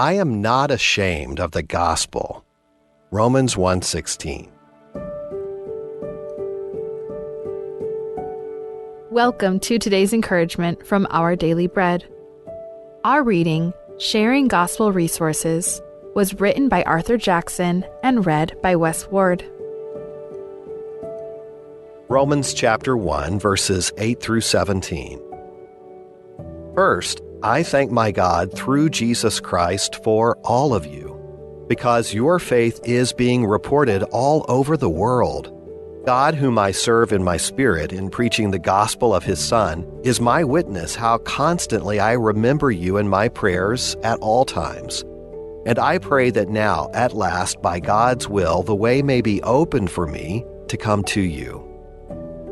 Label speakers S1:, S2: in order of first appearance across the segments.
S1: I am not ashamed of the gospel. Romans 1:16.
S2: Welcome to today's encouragement from Our Daily Bread. Our reading, Sharing Gospel Resources, was written by Arthur Jackson and read by Wes Ward.
S1: Romans chapter 1, verses 8 through 17. First, I thank my God through Jesus Christ for all of you, because your faith is being reported all over the world. God, whom I serve in my spirit in preaching the gospel of his Son, is my witness how constantly I remember you in my prayers at all times. And I pray that now, at last, by God's will, the way may be opened for me to come to you.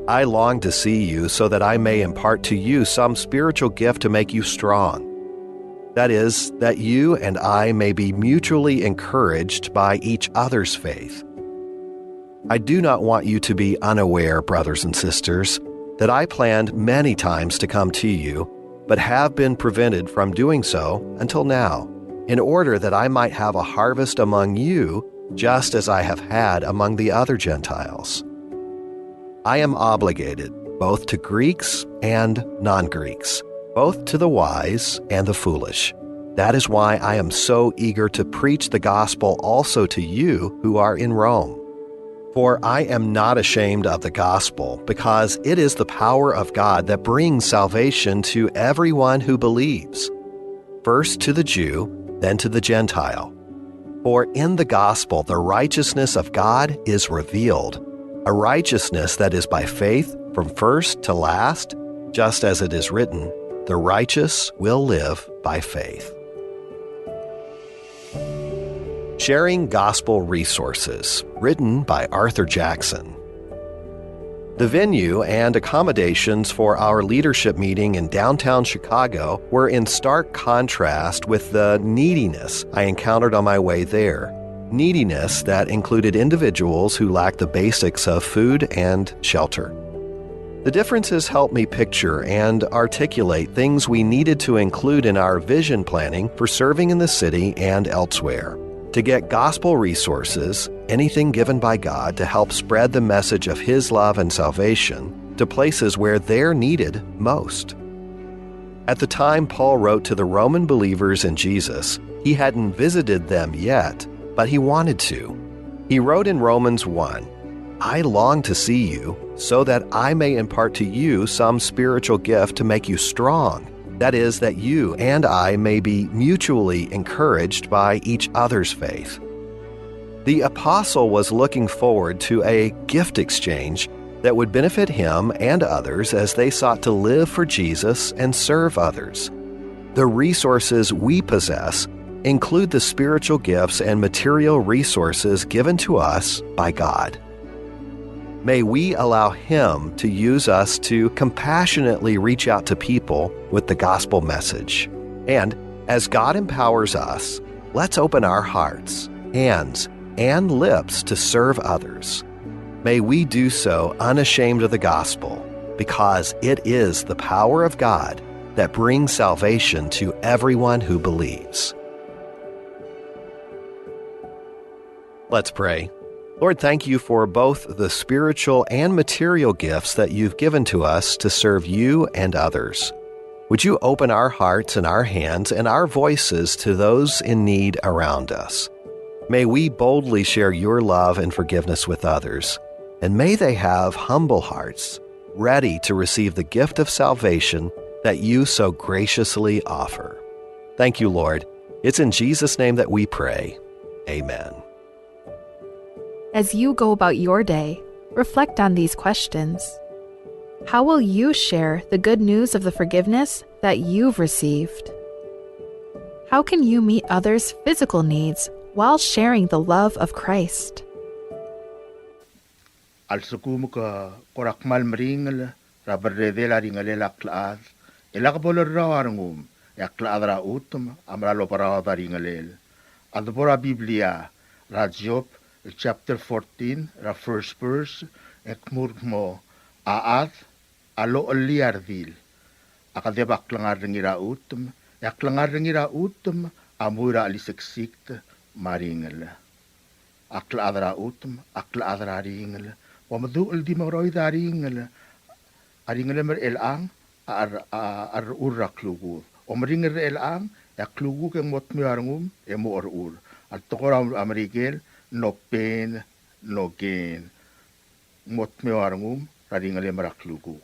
S1: I long to see you so that I may impart to you some spiritual gift to make you strong. That is, that you and I may be mutually encouraged by each other's faith. I do not want you to be unaware, brothers and sisters, that I planned many times to come to you, but have been prevented from doing so until now, in order that I might have a harvest among you, just as I have had among the other Gentiles. I am obligated both to Greeks and non-Greeks, both to the wise and the foolish. That is why I am so eager to preach the gospel also to you who are in Rome. For I am not ashamed of the gospel, because it is the power of God that brings salvation to everyone who believes, first to the Jew, then to the Gentile. For in the gospel the righteousness of God is revealed, a righteousness that is by faith from first to last, just as it is written, "The righteous will live by faith." Sharing Gospel Resources, written by Arthur Jackson. The venue and accommodations for our leadership meeting in downtown Chicago were in stark contrast with the neediness I encountered on my way there. Neediness that included individuals who lacked the basics of food and shelter. The differences helped me picture and articulate things we needed to include in our vision planning for serving in the city and elsewhere. To get gospel resources, anything given by God to help spread the message of his love and salvation to places where they're needed most. At the time Paul wrote to the Roman believers in Jesus, he hadn't visited them yet, but he wanted to. He wrote in Romans 1, "I long to see you, so that I may impart to you some spiritual gift to make you strong. That is, that you and I may be mutually encouraged by each other's faith." The apostle was looking forward to a gift exchange that would benefit him and others as they sought to live for Jesus and serve others. The resources we possess include the spiritual gifts and material resources given to us by God. May we allow him to use us to compassionately reach out to people with the gospel message. And as God empowers us, let's open our hearts, hands, and lips to serve others. May we do so unashamed of the gospel, because it is the power of God that brings salvation to everyone who believes. Let's pray. Lord, thank you for both the spiritual and material gifts that you've given to us to serve you and others. Would you open our hearts and our hands and our voices to those in need around us? May we boldly share your love and forgiveness with others, and may they have humble hearts, ready to receive the gift of salvation that you so graciously offer. Thank you, Lord. It's in Jesus' name that we pray. Amen.
S2: As you go about your day, reflect on these questions. How will you share the good news of the forgiveness that you've received? How can you meet others' physical needs while sharing the love of Christ?
S3: Al-sukumuka korakmal maringal raberdela ringalela klaad elakabolo rawarngum yaklaad rautum amralo parawada ringalel adbora Biblia Rajop chapter 14 ra first verse ekmurmo aat alo oliardil akadebak langar ringira utum yak langar ringira utum amura alisiksikta maringala. Akla adra utum, akla adra ringala. Wamadu di maroy da ringala. Aringala mer elang ar urra klugu. Omringer elang ya klugu keng mot miarngum emo or ur. At tokora amerikel no pain no gain. Mot miarngum raringala mer klugu.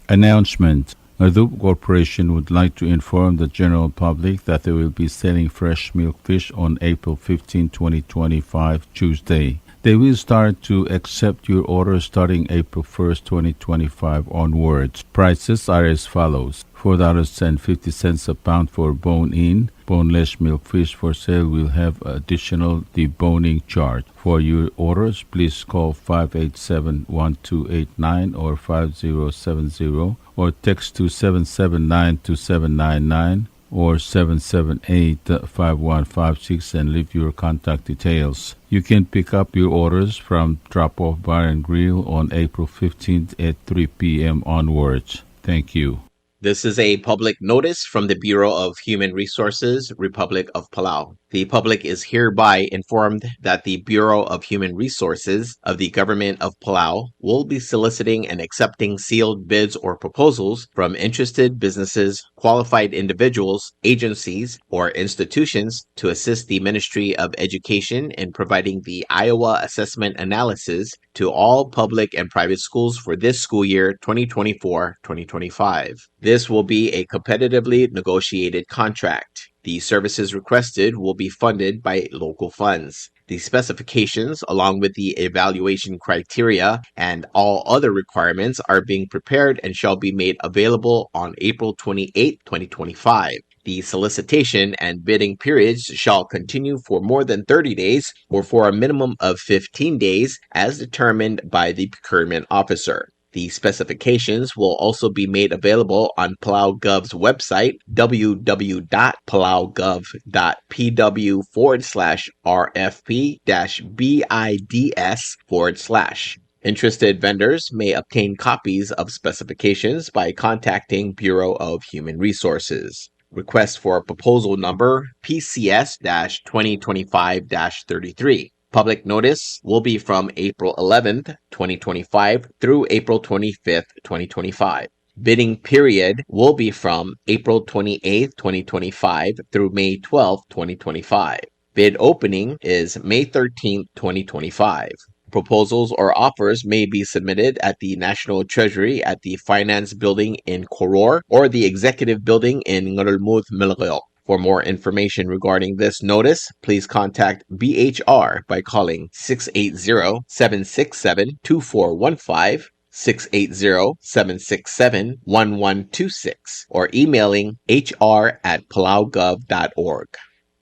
S4: Announcement. Adobe Corporation would like to inform the general public that they will be selling fresh milkfish on April 15, 2025, Tuesday. They will start to accept your orders starting April 1st, 2025 onwards. Prices are as follows. $4.50 a pound for bone-in. Boneless milkfish for sale will have additional deboning charge. For your orders, please call 587-1289 or 5070 or text to 779-2799 or 778-5156 and leave your contact details. You can pick up your orders from Drop-Off Bar and Grill on April 15th at 3 p.m. onwards. Thank you.
S5: This is a public notice from the Bureau of Human Resources, Republic of Palau. The public is hereby informed that the Bureau of Human Resources of the Government of Palau will be soliciting and accepting sealed bids or proposals from interested businesses, qualified individuals, agencies, or institutions to assist the Ministry of Education in providing the Iowa Assessment Analysis to all public and private schools for this school year 2024-2025. This will be a competitively negotiated contract. The services requested will be funded by local funds. The specifications, along with the evaluation criteria and all other requirements, are being prepared and shall be made available on April 28, 2025. The solicitation and bidding periods shall continue for more than 30 days or for a minimum of 15 days as determined by the procurement officer. The specifications will also be made available on Palau Gov's website, www.palaugov.pw/RFP-BIDS/. Interested vendors may obtain copies of specifications by contacting Bureau of Human Resources. Request for proposal number PCS-2025-33. Public notice will be from April 11th, 2025 through April 25th, 2025. Bidding period will be from April 28th, 2025 through May 12th, 2025. Bid opening is May 13th, 2025. Proposals or offers may be submitted at the National Treasury at the Finance Building in Koror or the Executive Building in Ngurulmud, Milagil. For more information regarding this notice, please contact BHR by calling 680-767-2415, 680-767-1126, or emailing hr@palaugov.org.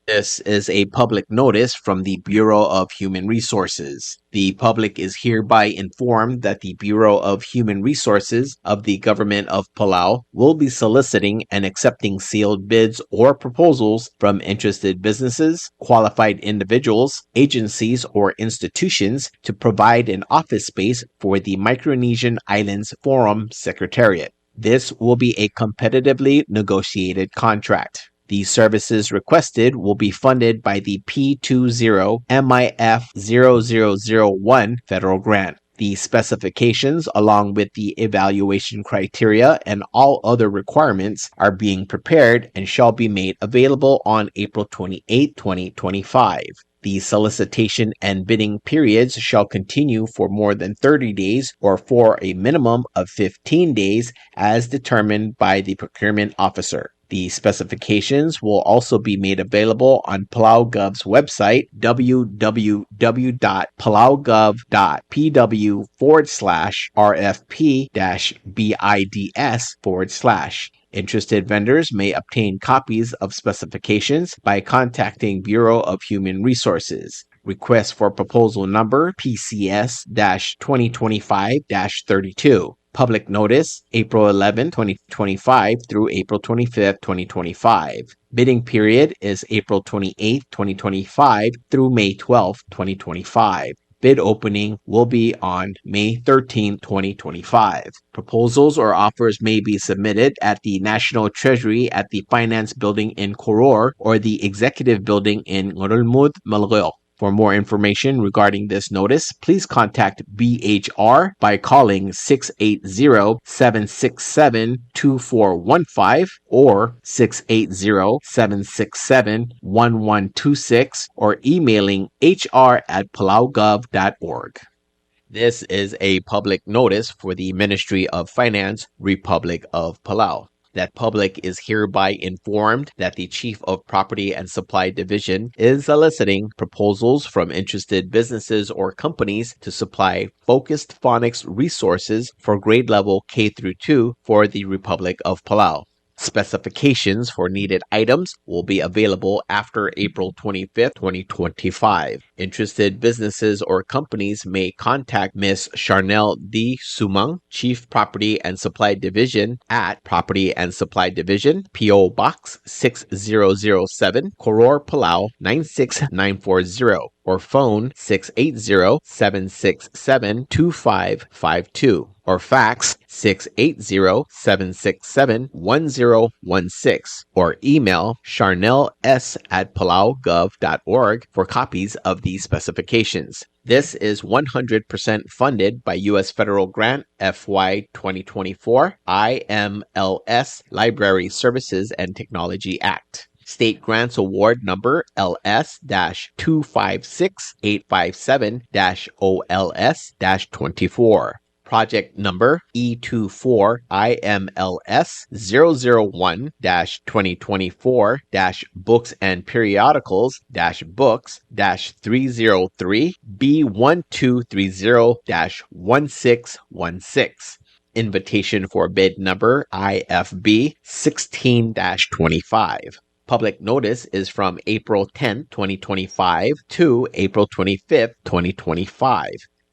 S5: This is a public notice from the Bureau of Human Resources. The public is hereby informed that the Bureau of Human Resources of the Government of Palau will be soliciting and accepting sealed bids or proposals from interested businesses, qualified individuals, agencies, or institutions to provide an office space for the Micronesian Islands Forum Secretariat. This will be a competitively negotiated contract. The services requested will be funded by the P20MIF0001 federal grant. The specifications, along with the evaluation criteria and all other requirements, are being prepared and shall be made available on April 28, 2025. The solicitation and bidding periods shall continue for more than 30 days or for a minimum of 15 days as determined by the procurement officer. The specifications will also be made available on Palau Gov's website, www.pw/RFP-BIDS/. Interested vendors may obtain copies of specifications by contacting Bureau of Human Resources. Request for proposal number PCS-2025-32. Public notice, April 11, 2025 through April 25, 2025. Bidding period is April 28, 2025 through May 12, 2025. Bid opening will be on May 13, 2025. Proposals or offers may be submitted at the National Treasury at the Finance Building in Koror or the Executive Building in Ngorulmud, Malgeo. For more information regarding this notice, please contact BHR by calling 680-767-2415 or 680-767-1126 or emailing hr@palaugov.org. This is a public notice for the Ministry of Finance, Republic of Palau. That public is hereby informed that the Chief of Property and Supply Division is soliciting proposals from interested businesses or companies to supply focused phonics resources for grade level K through 2 for the Republic of Palau. Specifications for needed items will be available after April 25th, 2025. Interested businesses or companies may contact Ms. Charnel D. Sumang, Chief Property and Supply Division at Property and Supply Division, P.O. Box 6007, Koror, Palau 96940, or phone 680-767-2552. Or fax 680-767-1016 or email charnels@palaugov.org for copies of these specifications. This is 100% funded by U.S. Federal Grant FY 2024 IMLS Library Services and Technology Act. State Grants Award Number LS-256857-OLS-24. Project Number E24 IMLS 001-2024 Books and Periodicals Books 303 B1230-1616. Invitation for bid number IFB 16-25. Public notice is from April 10, 2025 to April 25, 2025.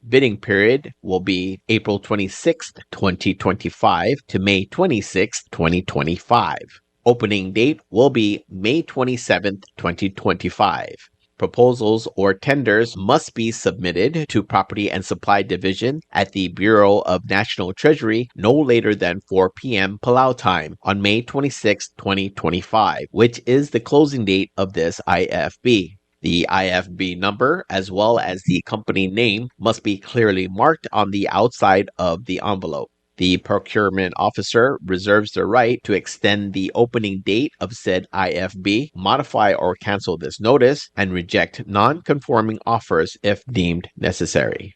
S5: Bidding period will be April 26th, 2025 to May 26th, 2025. Opening date will be May 27th, 2025. Proposals or tenders must be submitted to Property and Supply Division at the Bureau of National Treasury no later than 4 p.m. Palau time on May 26, 2025, which is the closing date of this IFB. The IFB number, as well as the company name, must be clearly marked on the outside of the envelope. The procurement officer reserves the right to extend the opening date of said IFB, modify or cancel this notice, and reject non-conforming offers if deemed necessary.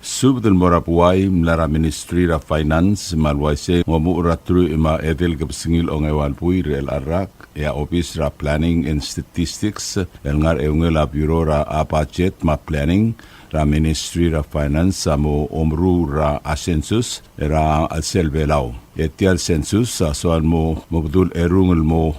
S4: Subdel morapuai mlara Ministry of Finance malwaise ngomuratru ima edel gabsingil ongewan pui rel arak ya Office ra Planning and Statistics elngar eungela Bureau ra budget ma planning ra Ministry of Finance mo omru ra census ra alselbelau etial census soal mo mobdul erungel mo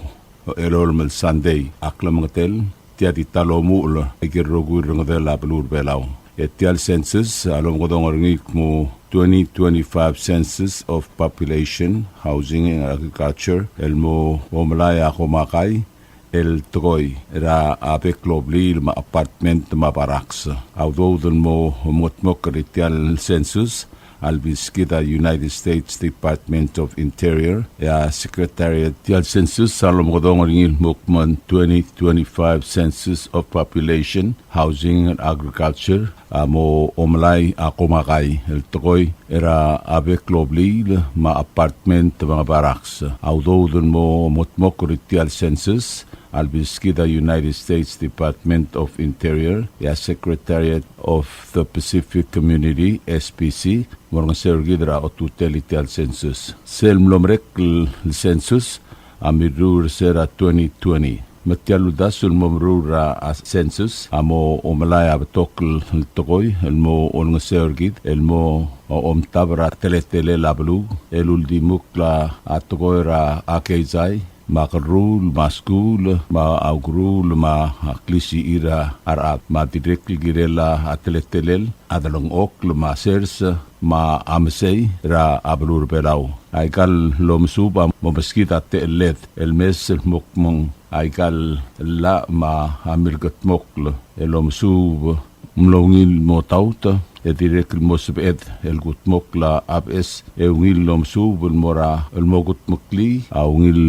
S4: elol mel Sunday aklam ngatel tiadi talomu igirrogu ngdel la blur belau etial census along godongorngik mo 2025 census of population, housing and agriculture elmo omlaya komakay el troy ra apek globally ma apartment ma barracks although mo motmok etial census Albiskida United States Department of Interior ya Secretariat tial census salom godongorngil mukman 2025 census of population, housing and agriculture mo omlay akomakay el tokoy era abe globally ma apartment mga barracks although mo motmok tial census Albiskida United States Department of Interior, ya Secretariat of the Pacific Community, SPC, morang sergidra o tutelitial census. Selmlomrek census, amirur sera 2020. Matialudas ulmomrura census, amo omalaya batokl tokoy, elmo olng sergid, elmo omtabra teletele lablu, elultimuk la atokoy ra akeizay, makarul, ma school, ma augrul, ma klisi ira arab, ma directly girela atletelel, adalong ok, ma sers, ma amsey, ra ablur belau. Aikal lomsuba, momaskita telet, el mes mokmong, aikal la ma amilgat mokl, el lomsub, mlongil mo tauta e direk mo sebed el gutmok la abs e ngil lom su bul mora el mogut mukli au ngil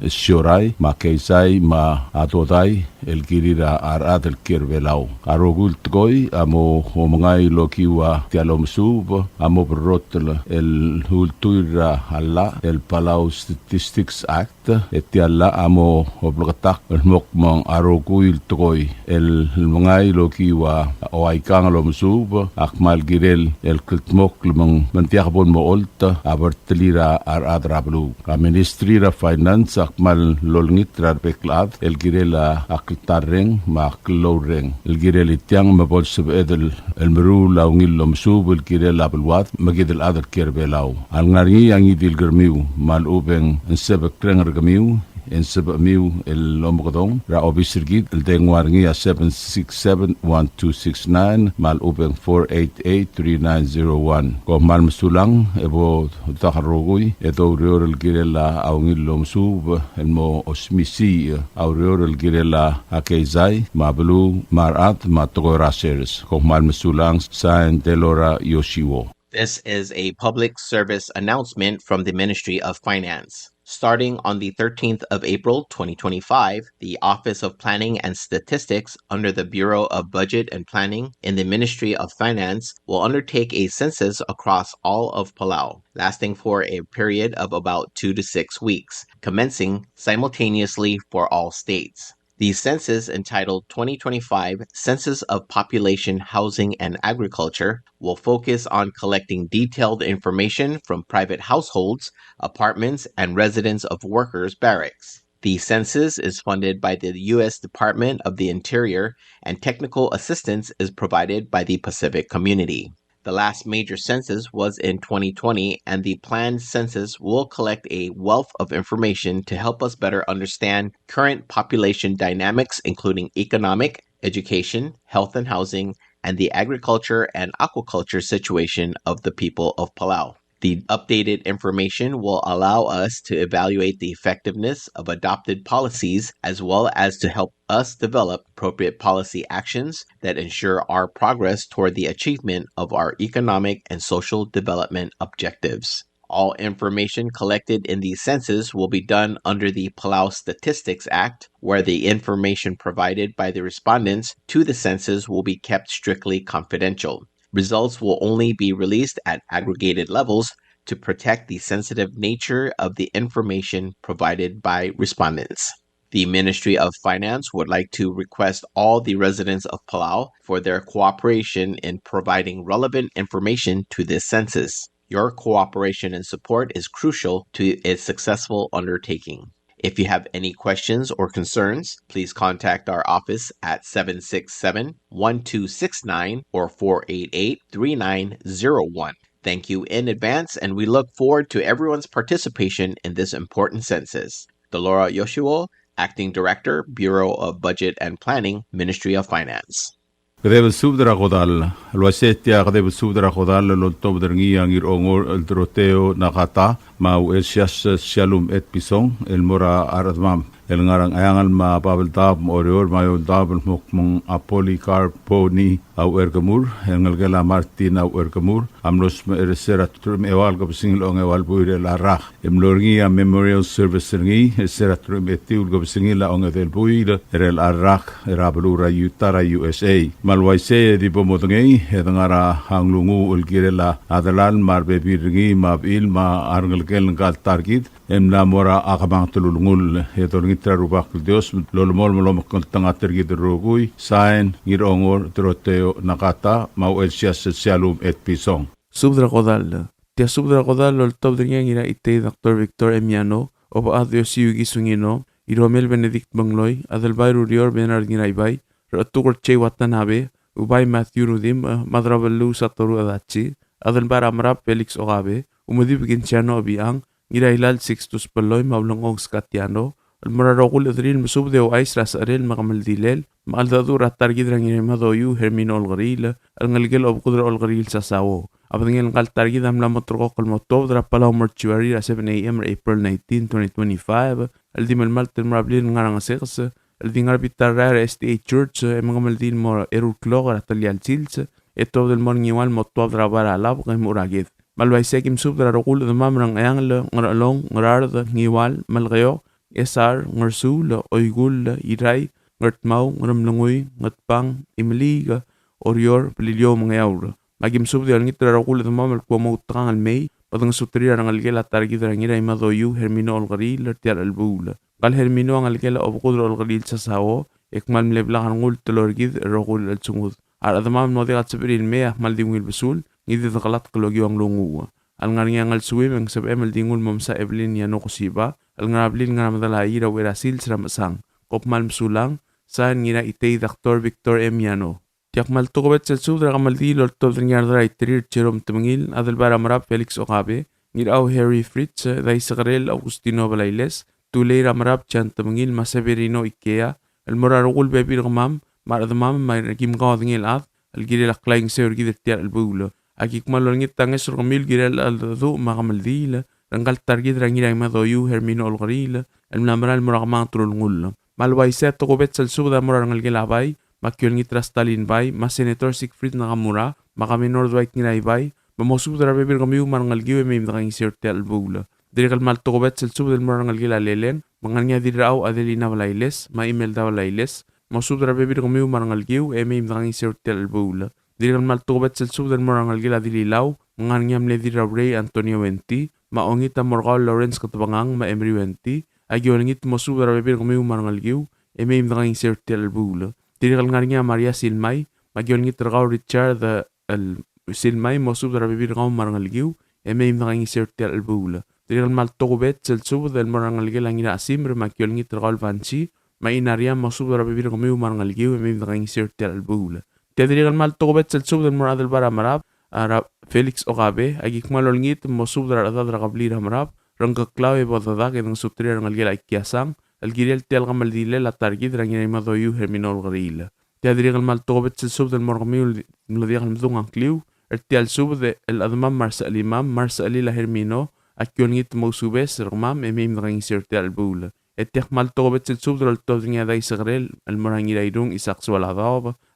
S4: Shorai, ma keisai, ma atodai, el kirira arat el kirvelau. Arogul tgoi, amo homangai lokiwa tialom sub, amo brotel el hultuira alla, el Palau Statistics Act, etiala amo oblogatak, el mokmang arogul tgoi, el mangai lokiwa oaikang alom sub, akmal girel, el kiltmok lemang mentiakbon mo olta, abertelira arat rablu. A Ministry of Finance, akmal lolngit beklad el girela aktareng ma kloreng el gireli tiang ma bolseb edel el meru laungil lomsub el girela belwat magid el adar kerbelau al ngari yangi dil germiu mal ubeng sebek krenger gemiu en sebamiu el lomgodong ra obisirgit el dengwarngi a 7671269 mal ubeng 4883901 ko mal msulang ebo taharogui edo rior el girela aungil lomsub el mo osmisi au rior el girela akeizai ma belu marat ma togorasers ko mal msulang sain delora yoshiwo.
S5: This is a public service announcement from the Ministry of Finance. Starting on the 13th of April 2025, the Office of Planning and Statistics under the Bureau of Budget and Planning in the Ministry of Finance will undertake a census across all of Palau, lasting for a period of about 2 to 6 weeks, commencing simultaneously for all states. The census, entitled 2025 Census of Population, Housing, and Agriculture, will focus on collecting detailed information from private households, apartments, and residents of workers' barracks. The census is funded by the U.S. Department of the Interior, and technical assistance is provided by the Pacific Community. The last major census was in 2020, and the planned census will collect a wealth of information to help us better understand current population dynamics, including economic, education, health and housing, and the agriculture and aquaculture situation of the people of Palau. The updated information will allow us to evaluate the effectiveness of adopted policies as well as to help us develop appropriate policy actions that ensure our progress toward the achievement of our economic and social development objectives. All information collected in the census will be done under the Palau Statistics Act, where the information provided by the respondents to the census will be kept strictly confidential. Results will only be released at aggregated levels to protect the sensitive nature of the information provided by respondents. The Ministry of Finance would like to request all the residents of Palau for their cooperation in providing relevant information to this census. Your cooperation and support is crucial to its successful undertaking. If you have any questions or concerns, please contact our office at 767-1269 or 488-3901. Thank you in advance, and we look forward to everyone's participation in this important census. Delora Yoshua, Acting Director, Bureau of Budget and Planning, Ministry of Finance.
S4: Kadebe subdra kodal, alwasetia kadebe subdra kodal loltob derngi angir ongor el troteo nakata mau el shalom et pisong el mora aradmam el ngarang ayangal ma babel tab orior mayo dabel mokmong apolikarponi au ergamur engel gela martin au ergamur amlos eresera trum ewal go singil ong ewal buire la rah emlorgi a memorial service ngi esera trum etul go singil la ong del buire erel arrak erabulura utara USA malwaise di bomodngi edangara hanglungu ulgirela adalan marbe birngi mabil ma arngel gel gal targit emla mora akabang tulungul etorngi trarubak dios lolmol molom tanga tergid rogui sain ngirongor troteo nakata mau elsias shalom et pisong
S6: subdra kodal tia subdra kodal lol top dringa ngira ite Dr. Victor Emiano of adios yugi sungino iromel Benedict Bangloy adel bayru rior benar ngira ibai ratukor che watanabe ubay Matthew Rudim madrabelu satoru adachi adel baramra Felix Ogabe umudi biginchano biang ngira ilal 6 tus peloy mablongong skatiano المرارقول إدريل مسوب ديو أيس راس أريل مقامل ديليل مقال دادو راتار جدران يرمى دويو هرمين الغريل الغلقل أبقدر الغريل ساساو أبدنجل نقال تارجيد أملا مطرقوق المطوب درا Palau Mortuary 7 a.m. April 19, 2025 الديم المالت المرابلين نغاران سيغس الدينار بيترار SDA Church مغملدين مور إروكلوغ رتليال تيلس إتوب del morngiwal motwab drabara lab غيم أراجيث malwaisekim subdra rogul dmam rang ayang le ngralong ngrar the ngiwal malgeo esar ngursul oigul irai ngertmau ngremlungui ngatpang imliga orior pelilio mangaur magim subdra ngitra rogul dmam komo trang al mei padang sutri rang algela targi drangira imadoyu hermino algari lertial albul qal hermino algela obqudro algari sasao ekmal mlebla ngul tlorgid rogul altsungud ar dmam nodi gatsbri ilmea mal dingul besul ngidi dagalat klogi ang lungu al ngarnya ngal suwe meng sab emel dingul momsa evelyn ya no kusiba al ngarablin ngaramdala ira werasil sramasang kopmal msulang san ngira itei Dr. Victor M. Yano tiak mal tokobet sel sudra kamal di lor tol dringar itrir cherom temengil adel bara marap Felix Okabe ngira au Harry Fritz dai sagrel Augustino Balailes tulei ramarap chan temengil maseverino Ikea el morarugul bebir gamam mar adamam mai kim gawadngil ad al giri laklaing seur gidir tiar al bulo akik malolngit tanges romil girel al du magamal dila rangal targid rangira ma doyu hermino olgrila el namral muragma trul ngul malwai set to bet sel suda murangal gelabay makyolngit rastalin bay ma senator Siegfried Nakamura magaminor dwight nilay bay mamosu dra bebir gamiu marangal giwe mim drang sirte al bula dirgal mal to bet sel suda murangal gilalelen manganya dirau adelina walailes ma email da walailes mamosu dra bebir gamiu marangal giwe mim drang sirte al bula Dirgan mal tobet sel sub del morangal gila dililaw, nganyam le dira Ray Antonio Wenti, maongit morgal Lawrence Katabangang ma Emery Wenti, agyolingit mo sub dara bebir kumiu marangal giu, emim drang sertel bula. Dirgan nganya Maria Silmay, magyolingit ragaw Richard el Silmay mo sub dara bebir gaw marangal giu, emim drang sertel bula. Dirgan mal tobet sel sub del morangal gila ngira asimr magyolingit ragaw Vanchi, ma inaria mo sub dara bebir kumiu marangal giu, emim drang sertel bula. Tadrigal mal togobet sel sub del moradel bara marab arab Felix Okabe agik malolngit mo sub dara adra qabli marab rangka klawe bodada kedang sutri rangal gela ikiasang algirel tel gamal dile la targid rangina madoyu herminol grila tadrigal mal togobet sel sub del morgmiul mlodigal mdungan kliu ertial sub de el admam marsal imam marsali la hermino akyolngit mo subes rmam emim drang sirtel bula etiak mal togobet sel sub del todringa dai sagrel el morangira irung isak swala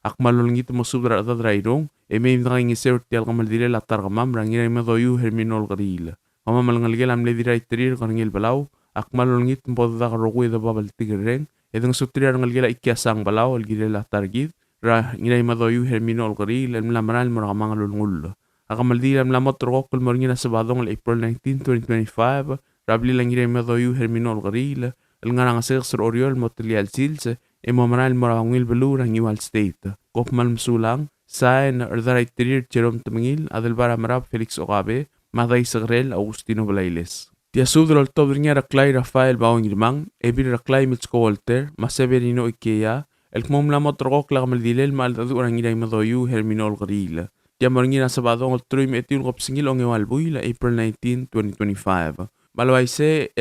S6: akmalolngit mo subra dadrairong emim drang isert tel gamal dire la targamam rangira madoyu herminol grila ama malngalgel amle dire itrir karngil balaw akmalolngit bodda rogwe da babal tigreng edeng sutri rangalgela ikyasang balaw algile la targid ra ngira madoyu herminol grila mlamral moramangal ngul akamal dire mlamot rogol morngina sabadong April 19 2025 rabli langira madoyu herminol grila el ngarang ser oriol motlial silse Emomanal morangil belur ang iwal state. Kopmal msulang, sain ardara itirir cherom temengil, adel bara marab Felix Okabe, maday sagrel Augustino Balailes. Tiasud rol tobringa raklay Rafael Bawang Irmang, ebir raklay Mitsko Walter, maseverino Ikea, el kmom lamot rogok lagamal dilel mal dadu orang iday madoyu herminol grila. Tiamorngina sabadong el truim etil gopsingil ong iwal buila April 19, 2025. Malwaise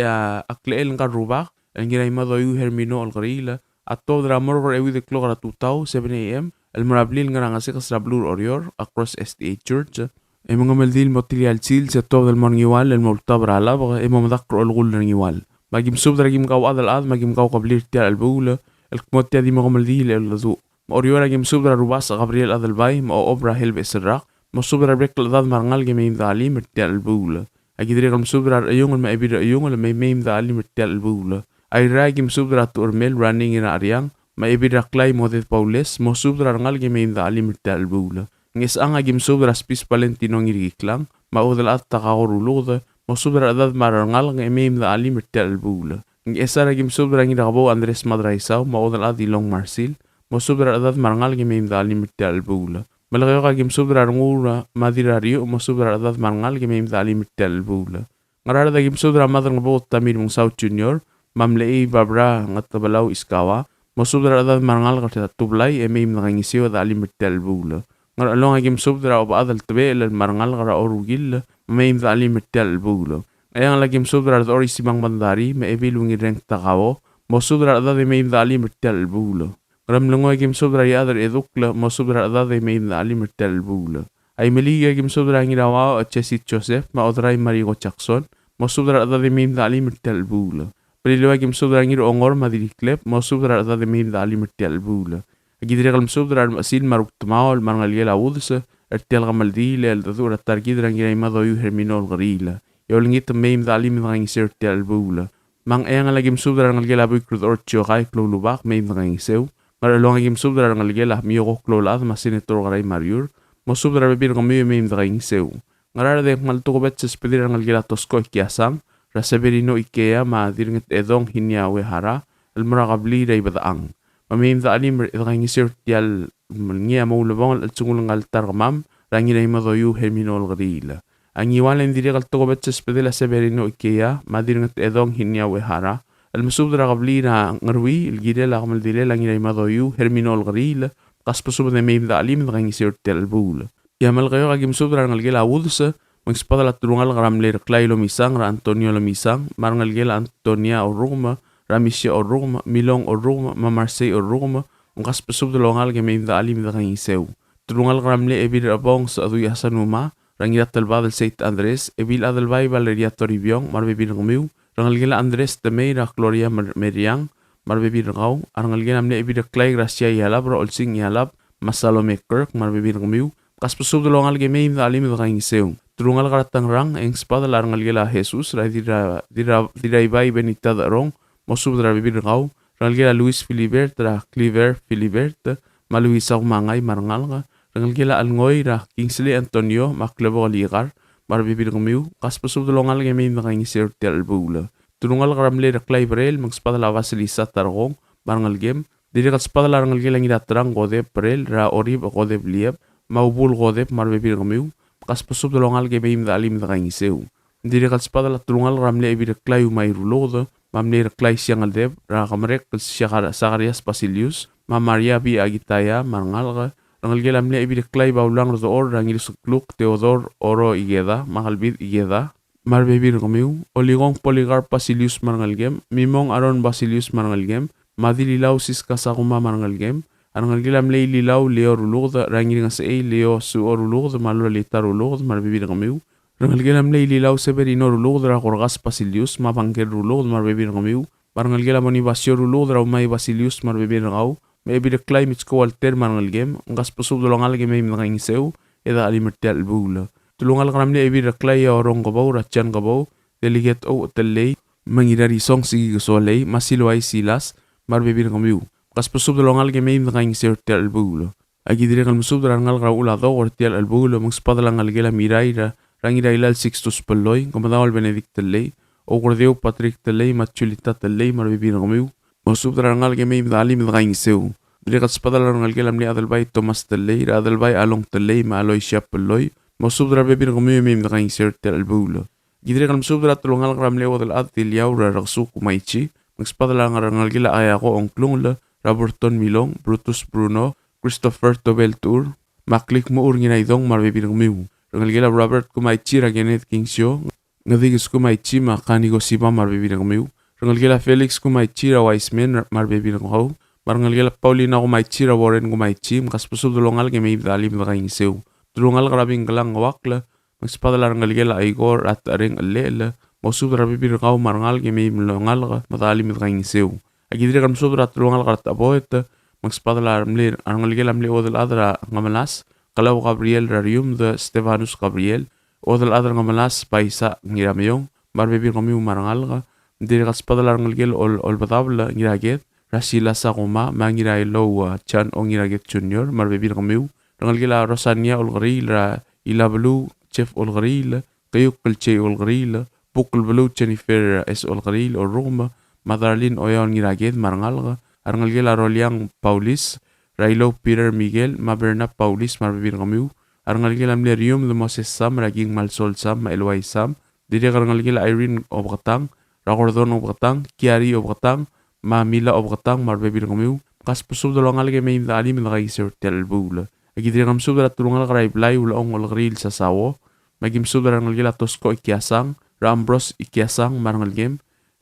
S6: akleel nga rubak, el ngiray madoyu herminol grila, Atau drummer ewi de clock at 7 a.m. El marablil nga nangasikas rablur orior across SDA Church. E mga meldil motilial sil sa to del morngiwal el multab rala baga e mamadakro el gul ngiwal. Magim sub dragim kaw adal ad magim kaw kablir tial el bula el kmotia di mga meldil el lazu. Orior agim sub dra rubas Gabriel adal bay ma obra helbe sirrak. Ma sub dra brek ladad marangal gim im dalim tial el bula. Agidri gam sub dra ayung el ma ebir ayung el ma im dalim tial el bula. Ay ragim subdra turmel running ina ariang ma ibiraklay modet Paules mo subdra rangal gim da alimita albula ngis ang agim subdra spis Valentino ngiriklang ma udal at takauruluda mo subdra adad marangal ngim da alimita albula ngis ragim subdra ngirabo Andres Madraisaw ma udal at Ilong Marsil mo subdra adad marangal gim da alimita albula malagayo kagim subdra ngura madirario mo subdra adad marangal gim da alimita albula ngarada gim subdra madrang bo Tamir mong South Junior Mamlei babra ngat tabalaw iskawa mosubdra adad marangal karta tublay emim nangisiwa da alimtel bula ngar along agim subdra ob adal tbe el marangal gara orugil memim da alimtel bula ayang lagim subdra da ori simang bandari me ebilungi reng takawo mosubdra adad emim da alimtel bula ram lungo agim subdra ya adar edukla mosubdra adad emim da alimtel bula ay meliga agim subdra ngirawa Chesit Joseph ma odray Marigo Jackson mosubdra adad emim da alimtel bula Paliluwa kim subdra ngir ongor madiriklep mo subdra da de mim da alimertial bula. Agidre kalm subdra masil maruk tmaol marngal yela udse ertial gamal dile el dura targidra ngira imado yu herminol grila. Yol ngit mim da alim da ngir ertial bula. Mang eyang lagi subdra ngal yela buikrut orcho gai klo lubak mim da ngir seu. Mar long ngim subdra ngal yela miyo klo lad masine tor garai mariur. Mo subdra bebir ngami mim da ngir seu. Ngarar de mal to bet spedir ngal yela tosko kiasang. Rasaberino Ikea ma dirnget edong hinya we hara el maragabli dai badaang mamim da alim rangi sirtial ngia mo lebong el tungul ngal targamam rangi dai madoyu herminol grila angi walen diregal to bet spedela Saberino Ikea ma dirnget edong hinya we hara el musub dragabli na ngarwi el girela gamal dile rangi dai madoyu herminol grila qaspusu de mim da alim rangi sirtial bul ya mal gayo agim subra ngal gela udse Mangspada la turungal ram ler Clay lo misang ra Antonio lo misang marangal gela Antonia o Roma Ramisha o Roma Milong o Roma ma Marseille o Roma ngas pesub de longal ge me da alim da ngin seu turungal ram le ebir abong sa adu yasanuma rangira talba del Saint Andres ebil adel vai Valeria Toribiong mar bebir ngmiu rangal gela Andres de Meira Gloria Meriang mar bebir ngau rangal gela amle ebir Clay Gracia yalab ro olsing yalab Masalome Kirk mar bebir ngmiu kas pesub de longal ge me da alim da ngin seu Turungal karatang rang eng spada larangal gela Jesus ra dira ibai benita darong mosub dra bibir ngau rangal gela Luis Filibert ra Cliver Filibert ma Luisa mangai marangal ga rangal gela alngoi ra Kingsley Antonio ma klebo ligar mar bibir ngmiu kas pesub dolongal ge me nging sertel bula turungal karamle ra Cliverel mang spada la Vasilisa targong marangal gem dira kas spada larangal gela ngira trang gode prel ra orib gode blieb maubul gode mar bibir ngmiu kas pesub de longal ge beim da alim da ngin seu dire kat spada la trungal ramle ebir klayu mai rulodo mamle klay siangal deb ra kamrek Sagarias Basilius ma Maria bi agitaya marngal ga rangal ge lamle ebir klay baulang ro or rangil sukluk Theodor oro igeda mahalbid igeda mar bebir gomiu oligong Polycarp Basilius marngal gem mimong Aron Basilius marngal gem madililau sis kasaguma marngal gem Arangal gilam lei lilau leo rulugda rangir nga sa leo su orulugda malula lita rulugda marbibir ngamiu. Arangal gilam lei lilau Severino rulugda rakorgas Basilius mapangker rulugda marbibir ngamiu. Arangal gilam onibasyo rulugda umay Basilius marbibir ngau. Maibir klay mitsko Walter marangal gem. Ngas pusub dolongal gem ay mga seu eda alimertial bula. Tulungal karamli ibir klay orong gabaw ratyan gabaw. Deliget o telay mangirari song sige gasolay masiluay silas marbibir ngamiu. Kas pesub dolongal ge meim nging sertel albulo agi dire kal musub dolangal ra ula do ortel albulo mung spadalangal ge la miraira rangira ilal Sixtus Peloy comadawal Benedict lei o gordeu Patrick lei machulita lei mar bibir ngmiu musub dolangal ge meim dalim nging seu dire kal spadalangal ge lamli adalbay Thomas lei ra adalbay along lei ma Aloy Peloy musub dra bibir ngmiu meim nging sertel albulo gidire kal musub dra dolongal ramle odal adil yaura ragsuk maichi mung spadalangal ge la ayako onklung la Roberton Milong, Brutus Bruno, Christopher Tobeltour, Maklik mo urngina idong marbibir ngmiu. Rangal gila Robert kumaichi ra Genet Kingsyo, ngadigis kumaichi makanigo siba marbibir ngmiu. Rangal gila Felix kumaichi ra Wiseman marbibir ngau. Rangal gila Paulina kumaichi ra Warren kumaichi, makaspusub dolongal ke meib dalim da kangseu. Tulungal karabing galang wakla, makspadala rangal gila Igor at aring alele, mausub rabibir ngau marangal ke meib longal ka madalim da kangseu. Agidire kam sobra tulungal karat aboet magspadala armlir arngal gelam le odel adra ngamalas kalau Gabriel rarium de Stefanus Gabriel odel adra ngamalas paisa ngiramyong barbebir kami marangal ga dire kaspadala arngal gel ol badabla ngiraget rasila sa goma mangira lo chan ongiraget junior marbebir kami arngal gela Rosania olgril ra ilablu chef olgril kayuk kelche olgril bukul blu Jennifer es olgril o Roma Madarlin oyon ngiraget marangal arngal gela Roliang Paulis Railo Peter Miguel Maberna Paulis marbibir kamiu arngal gela Mlerium de Moses Sam raging Malsol Sam Elway Sam dire arngal gela Irene obgatang Ragordon obgatang Kiari obgatang Mamila obgatang marbibir kamiu kas pusub dolongal ge meim dali min gai sertel bula agi dire kam sub tulungal garai blay ul ong ol grill sa sawo magim sub arngal gela Tosco ikiasang Rambros ikiasang marangal gem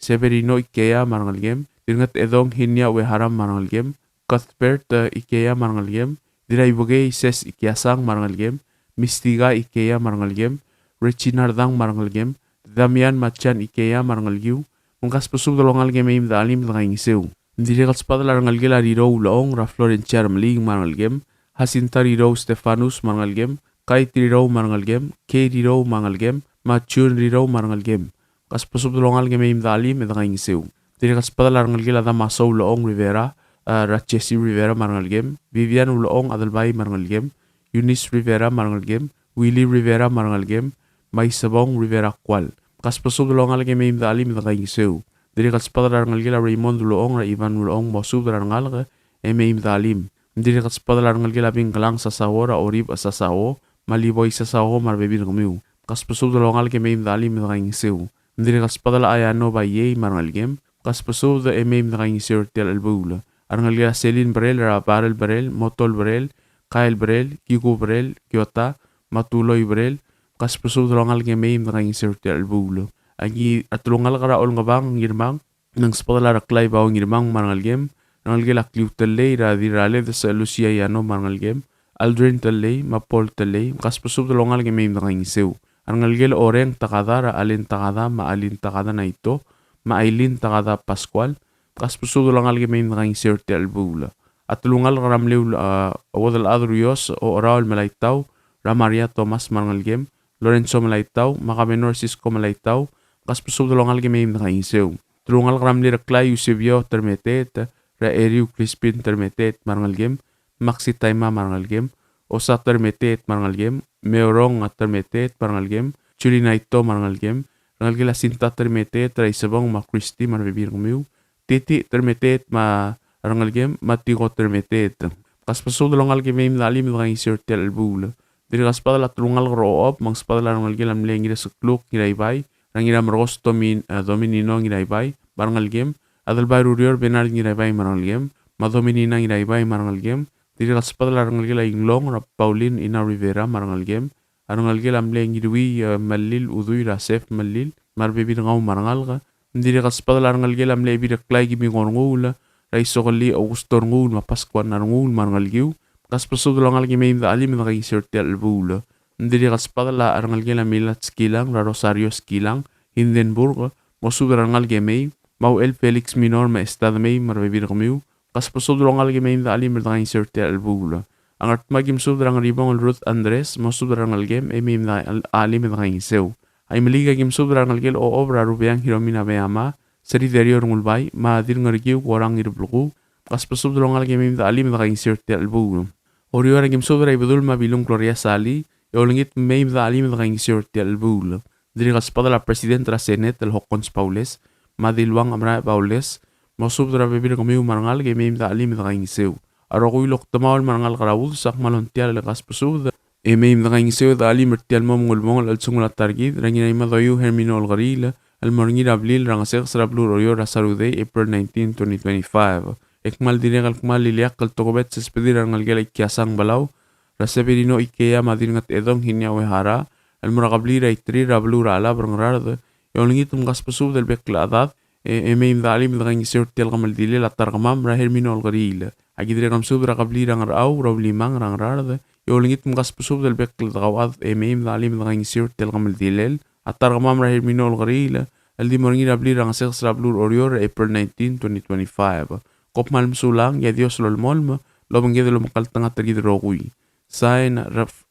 S6: Severino Ikea marangal gem dingat edong hinya we haram marangal gem Cuthbert Ikea marangal gem dirai bogey ses ikiasang marangal gem Mistiga Ikea marangal gem Rechinardang marangal gem Damian Machan Ikea marangal giu Mkas pasub dalongal ge meim dalim dang seu. Ndiri kalspada larangal ge la riro ulaong ra Florentiar mling mangal gem. Hasinta riro Stefanus mangal gem. Kai riro mangal gem. Ke riro mangal gem. Machun riro mangal gem. Kas pasub dalongal ge meim dalim dang seu. Ndiri kalspada larangal ge la da maso ulaong Rivera. Rachesi Rivera mangal gem. Vivian ulaong adalbai mangal gem. Eunice Rivera mangal gem. Willie Rivera mangal gem. Mai Sabong Rivera kwal. Kas pasub dalongal ge meim dalim dang seu. Diri kalspada larangal ge la Raymond ulaong ra Ivan ulaong mosub larangal ge meim dalim. Diri kalspada larangal ge la bingkalang sasawo ra orib sasawo. Maliboy sasawo marbebin gumiu. Kas pasub dalongal ge meim dalim dang seu. Diri kalspada la ayano ba ye mangal gem. Kas pasub da meim dang seu tel albula. Arangal ge la Celine Brel ra Barel Brel, Motol Brel, Kyle Brel, Kiko Brel, Kiota, Matuloy Brel. Kas pasub dalongal ge meim dang seu tel albula. Agi atulungal kara ol ngabang ngirmang nang spala raklay bawo ngirmang mangal gem nangal ge lakliw talley ra dirale de sa Lucia Yano mangal gem Aldrin talley Mapol talley kas pasub dalongal ge meim dang seu angal ge oreng takada ra alin takada ma alin takada na ito ma ailin takada Pascual kas pasub dalongal ge meim dang seu tel bula atulungal karamlew wadal adrios o oral malaitaw ra Maria Thomas mangal gem Lorenzo malaitaw Makamenor Cisco malaitaw kas pasub dalongal ge meim dang seu. Tulungal karamli raklay Eusebio termetet ra Eriu Crispin termetet marangal gem. Maxi Taima marangal gem. Osa termetet marangal gem. Meorong termetet marangal gem. Chulinaito marangal gem. Rangal ge la Sinta termetet ra Isabong ma Christi marbibir gumiu. Titi termetet ma rangal gem. Matigo termetet. Kas pasub dalongal ge meim dalim dang seu tel albula. Diri kas pada la tulungal roop mang spada la rangal ge lam lengi sa kluk ngirai rangira mergos dominino ngiraibay barangal gem adal bay rurior benar ngiraibay marangal gem madominina ngiraibay marangal gem diri kaspada larangal gela inglong ra Pauline Ina Rivera marangal gem arangal gela amle ngirwi malil udui rasef malil marbebi ngau marangal ga diri kaspada larangal gela amle bi reklay gibi ngorngul ra isogli Augusto ngul mapaskuan narngul marangal giu kaspasud langal gi meim da alim da gisertel bula Ndiri kaspada la arangal ge la Milat skilang, la Rosario skilang, Hindenburg, mosub arangal ge mei, mau el Felix Minor ma estad mei marbebir gamiu, kaspasod arangal ge mei da ali merda inserte albula. Ang artmagim sub arangal ribong Ruth Andres, mosub arangal ge mei da ali merda inseu. Ay maliga gim sub arangal ge o obra rubiang Hiromina beama, seri derior ngulbay, ma dir ngargiu warang irblugu, kaspasod arangal ge mei da ali merda inserte albula. Oriora gim sub arangal bedul ma bilung Gloria Sali, Yolingit meim da alim da ngisir tel bul. Diri kaspada la presidente la Senate el Hokons Paules, madilwang amra Paules, mosub dra bebir komiu marangal ge meim da alim da ngiseu. Arogui lok tamaul marangal karawud sak malontial le kaspusud. E meim da ngiseu da alim tel mom ngulmong al sungula targid rangina ima doyu herminol garil al morngi abril rangasek srablur oyo rasarude April 19, 2025. Ekmal diri kalkmal liliak kal tokobet sespedir rangal ge kiasang balau. Rasabirino Ikea madingat edong hinya wehara al muraqabli raitri rablu rala brangrad yolngitum gaspasub del bekladat meim dalim dengan gisir tel gamal dile la targamam rahermino algaril agidre gamsub raqabli rangrau rawlimang rangrad yolngitum gaspasub del bekladat meim dalim dengan gisir tel gamal dilel atargamam rahermino algaril al di morngi rabli rangsek rablu orior April 19, 2025 kopmal msulang ya Dios lolmolm lobangge lo makal tanga tergidrogui Sain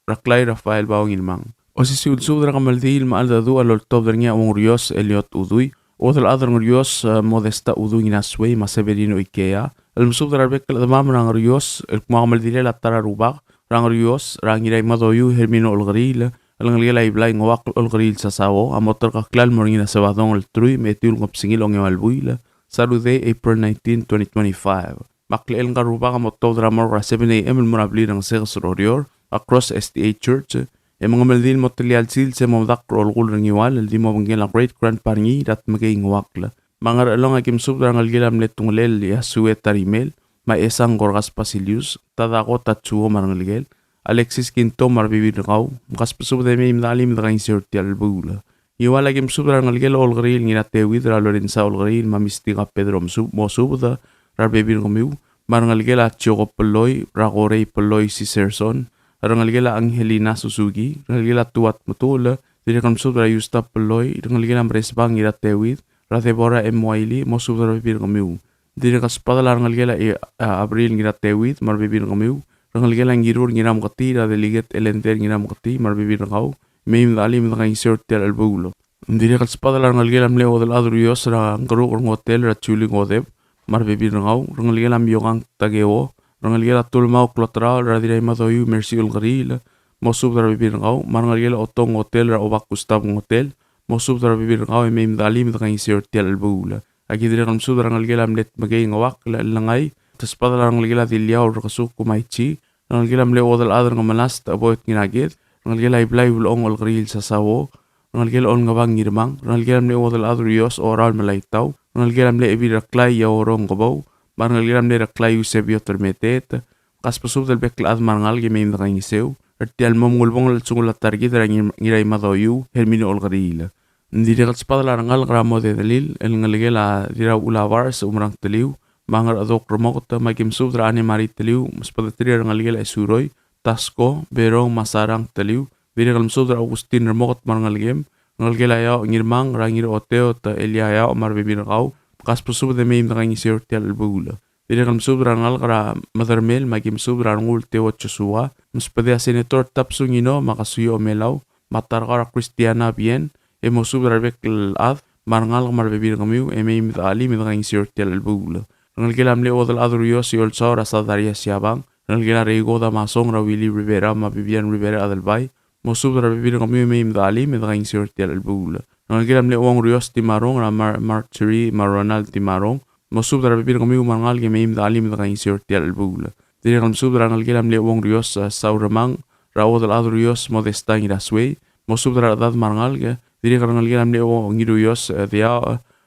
S6: raklay Rafael Bawang ilmang. O si siudsud rakamaldil maaldadu alol tobdernya ungrios Eliot udui. O tal adar ngrios modesta udui inasway maseverino Ikea. Almusub darabek kadamam rangrios el kumakamaldil la tararubak. Rangrios rangiray madoyu hermino olgril. Alangalila iblay ngwak olgril sasawo. Amotor kaklal morngina sabadong el trui metiul ngopsingil ong emalbuila. Sarude April 19, 2025. Makleel nga rupa ka moto drama ra 7 AM murabli ng Sex Rorior across STA Church. E mga maldil mo talial sil sa mga dakro olgul ng iwal di mo banggil ang great grandparingi dat maging wakla. Mga ralong akim subra ng algilam letong lel yasue tarimel ma esang gorgas pasilius tadako tatsuo marangligel Alexis Quinto marbibir kaw mukas pasub de may imdalim da kain sirti albula. Iwal akim subra ng algil olgril nginatewid ra Lorenza olgril mamistiga Pedro mosubda Rarbebir komiu, marangalgela Choco Peloy, Ragorey Peloy si Serson, rangalgela Angelina Suzuki, rangalgela Tuat Matula, direkam subra Yusta Peloy, rangalgela Resbang iratewid, ra Deborah Wiley mo subdara bibir kamiu. Diri kaspadala rangal gela Abril ngira tewit mar bibir kamiu. Rangal gela ngirur ngiram kati ra deliget elenter ngiram kati mar bibir kau. Meim dali mga insert tel albulo. Diri kaspadala rangal gela mleo del adrios ra ngru hotel ra chuli ngodeb mar bibir kau. Rangal gela miyong tageo. Rangal gela tulmau klotra ra dirai madoyu mercy ulgaril. Mo subdara bibir kau mar rangal gela otong hotel ra obak kustab hotel. Mo subdara bibir kau meim dali mga insert tel albulo. Agi diri kan subdara rangal gela mlet magay ngawak langai. Kaspadala rangal gela diliaw ra kasuk kumaichi. Rangal gela mleo del adar ngamalas ta aboit nginagit. Rangal gela iblay ulong olgaril sa sawo. Rangal gela on ngabang ngirmang. Rangal gela mle odal adrios oral malaitaw. Rangal gela mle ibir raklay ya orong gabaw. Rangal gela mle raklay usebio termetet. Kaspasub del bekla ad marangal gemeim da kangisew. Ertial momulbong al sungul targit ra ngiray madoyu hermino olgaril. Ndiri kaspadala rangal gramo de dalil. El ngal gela dira ulavar sa umrang taliw. Mangar adok romokota magim subdra ane mari taliw. Maspadatri rangal gela esuroy. Tasko, berong masarang taliw. Biri kalam sudra Augustin remokot marangal gem. Ngal gela yao ngirmang rangir oteo ta elia yao mar bibir kau. Kas pusub de meim da ngisir tial albula. Biri kalam sudra ngal kara madarmel magim sudra ngul teo chusua. Muspade senator tapsu ngino makasuyo melaw. Matar kara Kristiana bien. Emo sudra bekl ad. Marangal mar bibir kamiu meim da ali mi da ngisir tial albula. Ngal gela mle odal adurios yol saur asadaria siabang. Ngal gela reigo da masong ra Willy Rivera ma Vivian Rivera adalbay. Mo subdara bibir kami meim dali me daging sirti albula. Ngal gela mle wong rios timarong ra Marjorie Maronald timarong. Mo subdara bibir kami umangal ge meim dali me daging sirti albula. Diri kam subdara ngal gela mle wong rios sauramang ra odal adurios modesta iraswe. Mo subdara dad marangal ge diri ngal gela mle wong rios dia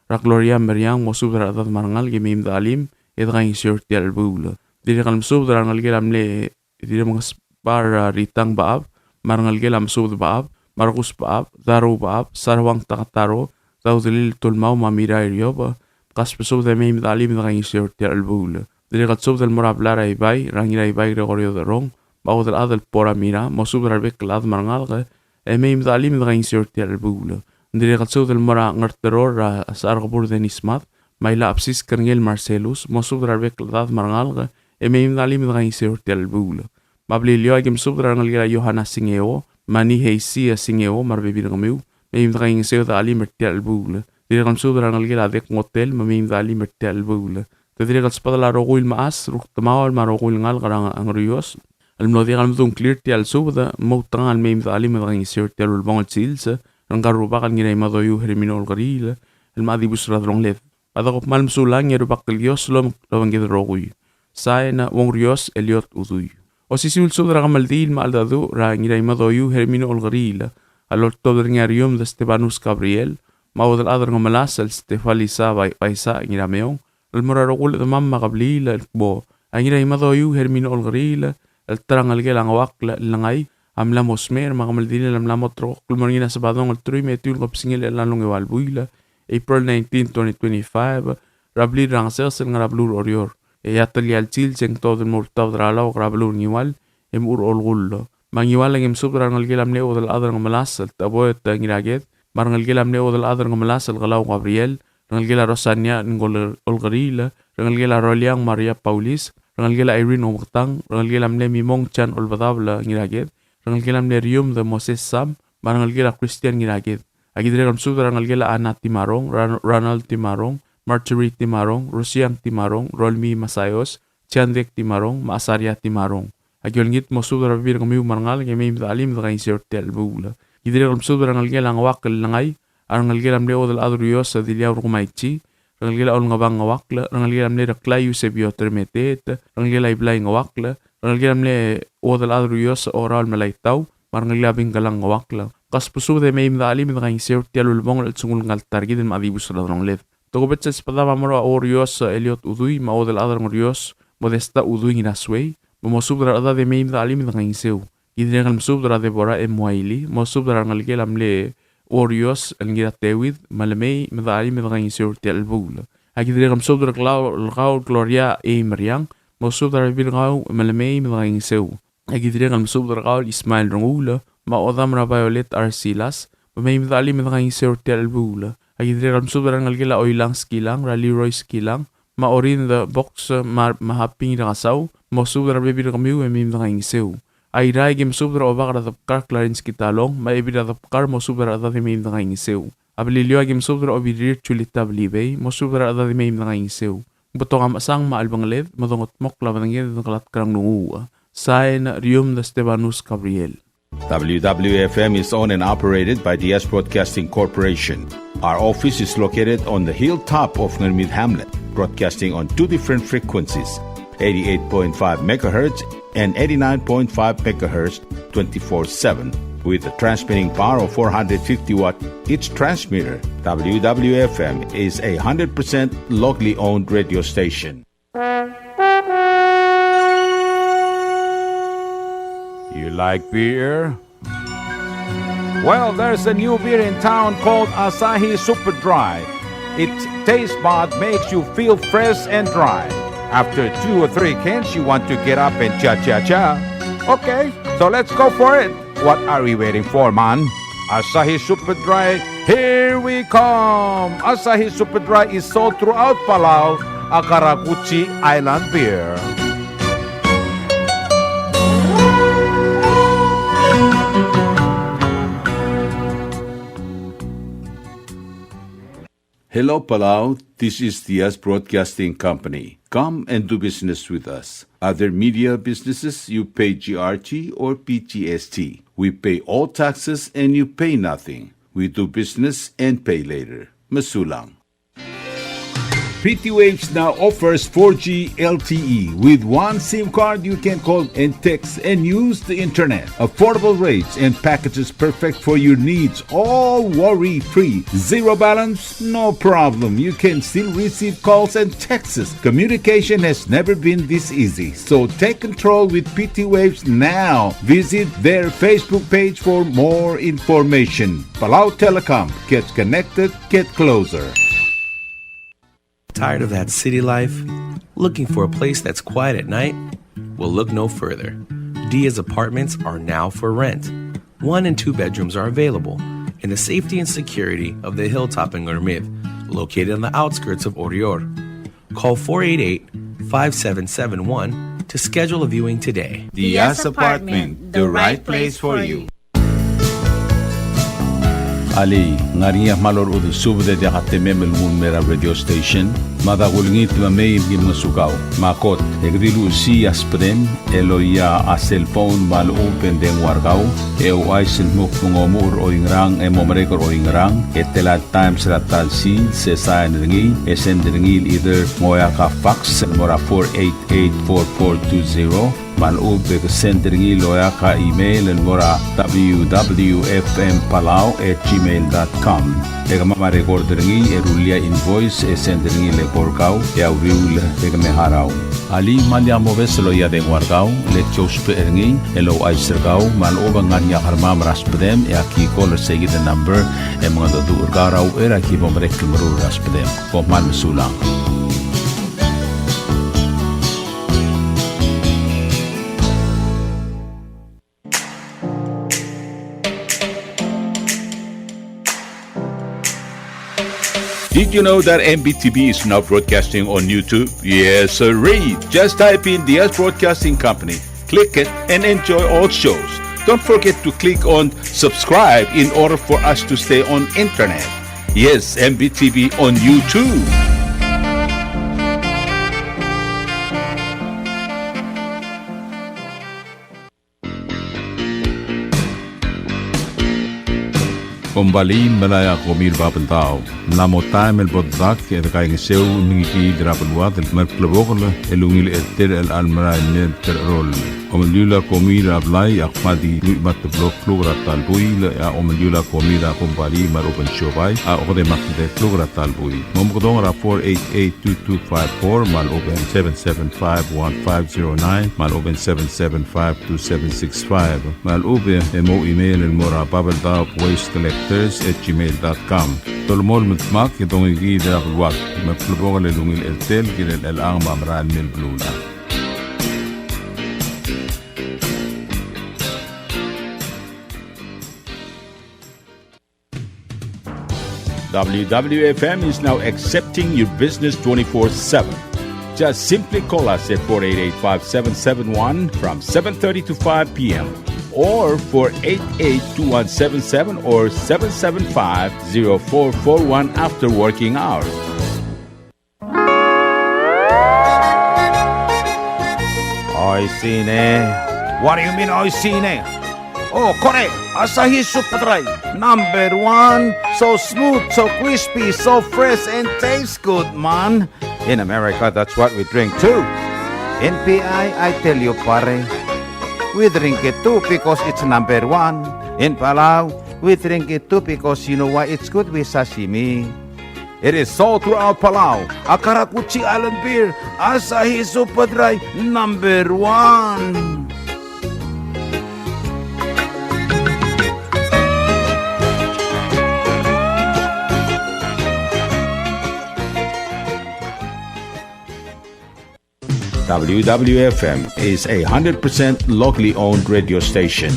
S6: ra Gloria Meriang mo subdara dad marangal ge meim dalim e daging sirti albula. Diri kalam subdara ngal gela mle diri mga spar ritang baab marangal gela subd baab margus baab daru baab sarwang takataro daw dalil tulmaw mamira iryob kas subda meim dalim da ngin sirti albul diri kat subdal morablara ibay rangira ibay Gregorio de Rong baw dal adal pora mira mo subdara beklad marangal ge meim dalim da ngin sirti albul diri kat subdal mora ngarteror ra sargabur denismat maila apsis Kerngel Marcelus mo subdara beklad marangal ge meim dalim da ngin sirti albul Mablilio agim subdra ngal gela Johanna Singeo, mani heisi Singeo mar bibir ngamiu, meim da ngin seo da ali merti albul. Dire kan subdra ngal gela dek motel, meim da ali merti albul. Dire kan spadala rogul maas, ruk tamawal ma rogul ngal garang angrios. Al mlodi kan mudung clear ti al subda, mo tangal meim da ali ngin seo ti al bang silsa, rangaru bakal ngira madoyu hermino olgaril, el madi busra drong lev. Adakop mal msulang yeru bakal gios lom lawangid rogul. Sai na wong rios Eliot uduy. O sisul subdra gamaldil maaldadu ra ngiray madoyu hermino olgarila alor todr ngarium de Stefanus Gabriel maudal adr ngamalas al Stefalisa baisa ngirameong al morarogul de mamma gablila bo ngiray madoyu hermino olgarila al tarang al gelang wakla langay amla mosmer magamaldil amla motro kulmorina sabadong al trui metul kopsingil lalong ewalbuila April 19, 2025 rabli rangsel ngarablur orior yatal yalchil seng todo murtaw dralaw grablur ngiwal ur olgullo mangiwal ngem subra ngal gelam ne odal adar ngamalas taboy tangiraget mar ngal gelam ne odal adar ngamalas galaw Gabriel ngal gela Rosania ngol olgarila ngal gela Roliang Maria Paulis ngal gela Irene Omtang ngal gelam ne Mimong Chan olbadabla ngiraget ngal gelam ne Rium de Moses Sam mar ngal gela Christian ngiraget agidre ngam subra ngal gela Ana Timarong Ronald Timarong Marjorie Timarong, Rosiang Timarong, Rolmi Masayos, Chandek Timarong, Maasaria Timarong. Agyol ngit mo subdara bibir kamiu marangal ngay may mitalim da kain sirti albula. Gidire kam subdara ngal gela ngawakal langay, arangal gela mleo dal adriyos sa dilyaw rukumaychi, rangal gela ol ngabang ngawakla, rangal gela mle raklay Eusebio termetet, rangal gela iblay ngawakla, rangal gela mle odal adriyos sa oral malaytaw, marangal gela binggalang ngawakla. Kas pusude may mitalim da kain sirti albulbong at sungul ngal targidin maadibus na rong lev. Togobet sa espada mamoro orios Eliot uduy maodel adar ngorios modesta uduy nginasway mo subdra ada de meim da alim da ngainseu idre ngal subdra de bora Wiley mo subdra ngal gelam le orios ngira tewid malemei da alim da ngainseu ti albul agidre ngal subdra claw Gloria Meriang mo subdra bil ngaw malemei da ngainseu agidre ngal subdra qawl Ismail rongula ma odam ra Violet Arsilas meim da alim da ngainseu ti albul Agidri ramsubra ngalgila oilang skilang, rally roy skilang, maorin the box mahaping rangasaw, mosubra baby kamiu emim nangingsew. Airay gim subra ovakra the car clarins kitalong, maibira the car mosubra the mim nangingsew. Abililyo agim subra obirir chulita blibe, mosubra the mim nangingsew. Butong amasang maalbang lev, madongot mokla vanangin ng kalat karang nungu. Sign Rium de Stebanus Gabriel.
S4: WWFM is owned and operated by the S Broadcasting Corporation. Our office is located on the hilltop of Ngermid Hamlet, broadcasting on two different frequencies, 88.5 MHz and 89.5 MHz 24/7. With a transmitting power of 450 watt each transmitter, WWFM is a 100% locally owned radio station. You like beer? Well, there's a new beer in town called Asahi Super Dry. Its taste bud makes you feel fresh and dry. After 2 or 3 cans, you want to get up and cha-cha-cha. Okay, so let's go for it. What are we waiting for, man? Asahi Super Dry, here we come! Asahi Super Dry is sold throughout Palau, a Karakuchi Island beer. Hello, Palau. This is the S Broadcasting Company. Come and do business with us. Other media businesses, you pay GRT or PGST. We pay all taxes and you pay nothing. We do business and pay later. Masulang. PT Waves now offers 4G LTE. With one SIM card, you can call and text and use the internet. Affordable rates and packages perfect for your needs. All worry-free. Zero balance? No problem. You can still receive calls and texts. Communication has never been this easy. So take control with PT Waves now. Visit their Facebook page for more information. Palau Telecom. Get connected, get closer.
S7: Tired of that city life? Looking for a place that's quiet at night? Well, look no further. Dia's apartments are now for rent. 1 and 2 bedrooms are available in the safety and security of the hilltop in Ngermid, located on the outskirts of Orior. Call 488-5771 to schedule a viewing today.
S4: Dia's Apartment, the right place for you. Ali, ngariya malor udu subde de hatememel mun mera radio station. Madagulngit mamay im sugaw. Makot, egdilu si asprem, eloya a cellphone mal open den wargaw. Aisen muk mungomur o ingrang momrekor o ingrang. Etelat times ratal si se sain ringi. Esen ringil either moya ka fax mora 488-4420. Malub ke sendringi loya ka email el mora www.fmpalau@gmail.com. Ega mama recordringi erulia invoice sendringi le korkau ya uriul ega meharau. Ali malia moves loya de wargau le chospe eringi elo aisergau maloba ngania harmam raspedem ya ki call segi the number e mga do urgarau era ki bomrek mru raspedem ko mal sulang. Did you know that MBTV is now broadcasting on YouTube? Yes, sirree. Just type in the S Broadcasting Company, click it, and enjoy all shows. Don't forget to click on subscribe in order for us to stay on internet. Yes, MBTV on YouTube. Kumbali malaya komir babentao. Namo time el bodak e de kaing seu ningi drapelwa del merklebogel elungil etter el almara ne terrol. Omlula komira blai akmadi mat blok flogra talbui ya omlula komira kumbali maropen shobai a ode makde flogra talbui. Momgodong ra 488-2254 mal open 775-1509 mal open 775-2765 mal open emo email el mora babelda waste collectors@gmail.com. Tolmol mitmak itong igidra kulwak maplubong lelungil eltel kinel elang mamran mil blula. WWFM is now accepting your business 24/7. Just simply call us at 488-5771 from 7:30 to 5 p.m. or 488-2177 or 775-0441 after working hours.
S8: Oisine. What do you mean, oisine? Oh, correct. Asahi Super Dry. Number one. So smooth, so crispy, so fresh, and tastes good, man. In America, that's what we drink too. In PI, I tell you, pare, we drink it too because it's number one. In Palau, we drink it too because you know why it's good with sashimi. It is sold throughout Palau. Akarakuchi Island beer, Asahi Super Dry, number one.
S4: WWFM is a 100% locally owned radio station.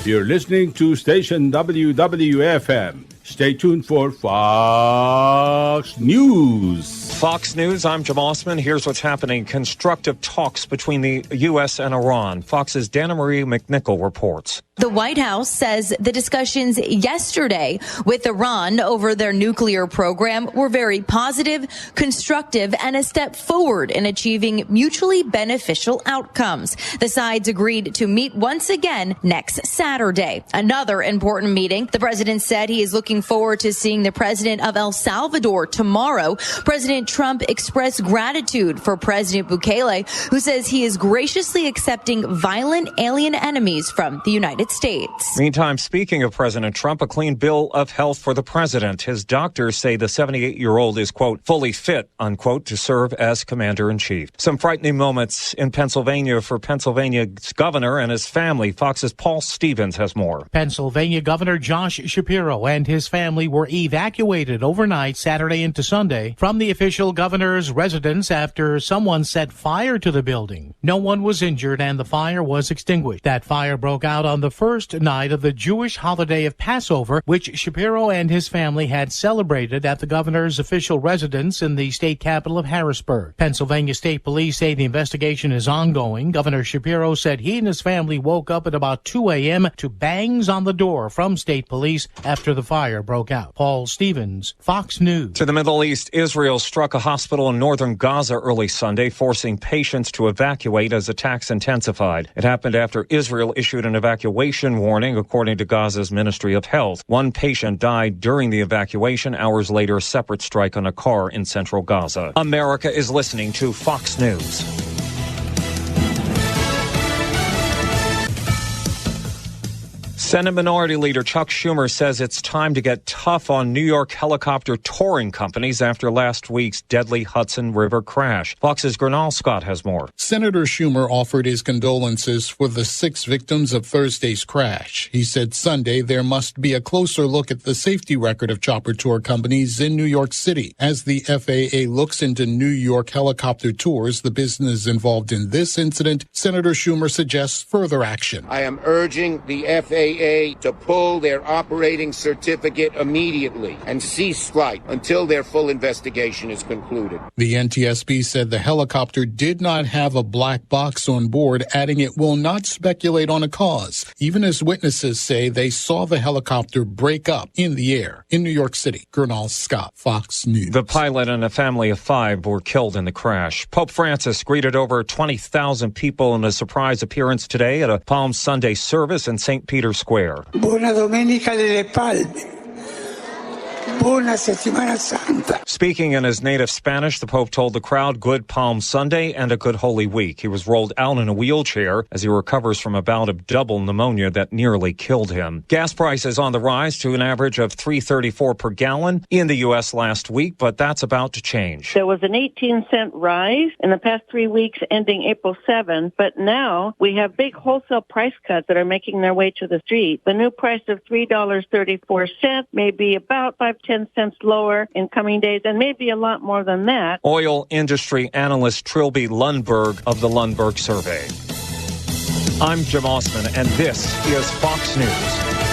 S4: You're listening to station WWFM. Stay tuned for Fox News.
S9: Fox News, I'm Jim Osman. Here's what's happening. Constructive talks between the U.S. and Iran. Fox's Dana Marie McNichol reports.
S10: The White House says the discussions yesterday with Iran over their nuclear program were very positive, constructive, and a step forward in achieving mutually beneficial outcomes. The sides agreed to meet once again next Saturday. Another important meeting. The president said he is looking forward to seeing the president of El Salvador tomorrow. President Trump expressed gratitude for President Bukele, who says he is graciously accepting violent alien enemies from the United States.
S9: Meantime, speaking of President Trump, a clean bill of health for the president. His doctors say the 78-year-old is, quote, fully fit, unquote, to serve as commander-in-chief. Some frightening moments in Pennsylvania for Pennsylvania's governor and his family. Fox's Paul Stevens has more.
S11: Pennsylvania Governor Josh Shapiro and his family were evacuated overnight Saturday into Sunday from the official governor's residence after someone set fire to the building. No one was injured and the fire was extinguished. That fire broke out on the first night of the Jewish holiday of Passover, which Shapiro and his family had celebrated at the governor's official residence in the state capital of Harrisburg. Pennsylvania State Police say the investigation is ongoing. Governor Shapiro said he and his family woke up at about 2 a.m. to bangs on the door from state police after the fire broke out. Paul Stevens, Fox News.
S9: To the Middle East, Israel struck a hospital in northern Gaza early Sunday, forcing patients to evacuate as attacks intensified. It happened after Israel issued an evacuation warning, according to Gaza's Ministry of Health. One patient died during the evacuation. Hours later, a separate strike on a car in central Gaza. America is listening to Fox News. Senate Minority Leader Chuck Schumer says it's time to get tough on New York helicopter touring companies after last week's deadly Hudson River crash. Fox's Gernal Scott has more.
S12: Senator Schumer offered his condolences for the 6 victims of Thursday's crash. He said Sunday there must be a closer look at the safety record of chopper tour companies in New York City. As the FAA looks into New York helicopter tours, the business involved in this incident, Senator Schumer suggests further action.
S13: I am urging the FAA to pull their operating certificate immediately and cease flight until their full investigation is concluded.
S12: The NTSB said the helicopter did not have a black box on board, adding it will not speculate on a cause, even as witnesses say they saw the helicopter break up in the air. In New York City, Gernal Scott, Fox News.
S9: The pilot and a family of 5 were killed in the crash. Pope Francis greeted over 20,000 people in a surprise appearance today at a Palm Sunday service in St. Peter's Square.
S14: Buona Domenica delle Palme. Buona Settimana Santa.
S9: Speaking in his native Spanish, the Pope told the crowd good Palm Sunday and a good Holy Week. He was rolled out in a wheelchair as he recovers from a bout of double pneumonia that nearly killed him. Gas prices on the rise to an average of $3.34 per gallon in the U.S. last week, but that's about to change.
S15: There was an 18-cent rise in the past 3 weeks ending April 7, but now we have big wholesale price cuts that are making their way to the street. The new price of $3.34 may be about 5-10 cents lower in coming days, and maybe a lot more than that.
S9: Oil industry analyst Trilby Lundberg of the Lundberg Survey. I'm Jim Osman, and this is Fox News.